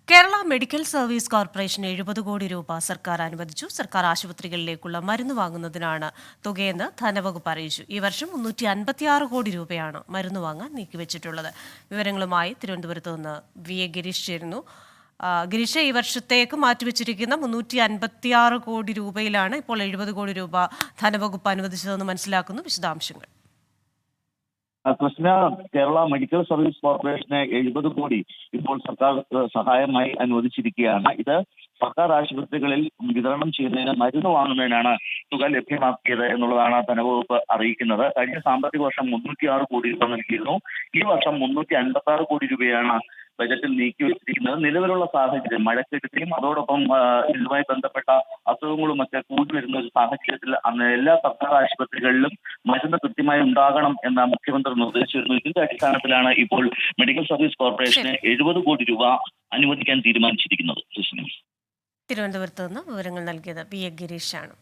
Kerala medical service corporation 70 കോടി രൂപ സർക്കാർ അനുവദിച്ചു. സർക്കാർ ആശുപത്രികളിലേക്കുള്ള മരുന്ന് വാങ്ങുന്നതിനാണ് തുകയെന്ന് ധനവകുപ്പ് അറിയിച്ചു. ഈ വർഷം 356 കോടി രൂപയാണ് മരുന്ന് വാങ്ങാൻ നീക്കിവച്ചിട്ടുള്ളത്. വിവരങ്ങളുമായി തിരുവനന്തപുരത്ത് നിന്ന് വി എ ഗിരീഷ് ചേരുന്നു. ഗിരീഷ്, ഈ വർഷത്തേക്ക് മാറ്റിവെച്ചിരിക്കുന്ന 356 കോടി രൂപയിലാണ് ഇപ്പോൾ 70 കോടി രൂപ ധനവകുപ്പ് അനുവദിച്ചതെന്ന് മനസ്സിലാക്കുന്നു. വിശദാംശങ്ങൾ. Krishna, Kerala medical service corporation 70 കോടി ഇപ്പോൾ സർക്കാർ സഹായമായി അനുവദിച്ചിരിക്കുകയാണ്. ഇത് സർക്കാർ ആശുപത്രികളിൽ വിതരണം ചെയ്യുന്നതിന് മരുന്ന് വാങ്ങുന്നതിനാണ് തുക ലഭ്യമാക്കിയത് എന്നുള്ളതാണ് ധനവകുപ്പ് അറിയിക്കുന്നത്. കഴിഞ്ഞ സാമ്പത്തിക വർഷം 306 കോടി രൂപ നൽകിയിരുന്നു. ഈ വർഷം 356 കോടി രൂപയാണ് ബജറ്റിൽ നീക്കിവെച്ചിരിക്കുന്നത്. നിലവിലുള്ള സാഹചര്യം, മഴക്കെടുതിയും അതോടൊപ്പം ഇതുമായി ബന്ധപ്പെട്ട അസുഖങ്ങളും ഒക്കെ കൂടി വരുന്ന ഒരു സാഹചര്യത്തിൽ എല്ലാ സർക്കാർ ആശുപത്രികളിലും മരുന്ന് കൃത്യമായി ഉണ്ടാകണം എന്ന മുഖ്യമന്ത്രി നിർദ്ദേശിച്ചിരുന്നു. ഇതിന്റെ അടിസ്ഥാനത്തിലാണ് ഇപ്പോൾ മെഡിക്കൽ സർവീസ് കോർപ്പറേഷന് 70 കോടി രൂപ അനുവദിക്കാൻ തീരുമാനിച്ചിരിക്കുന്നത്. തിരുവനന്തപുരത്ത് നിന്ന് വിവരങ്ങൾ നൽകിയത് വി എ ഗിരീഷാണ്.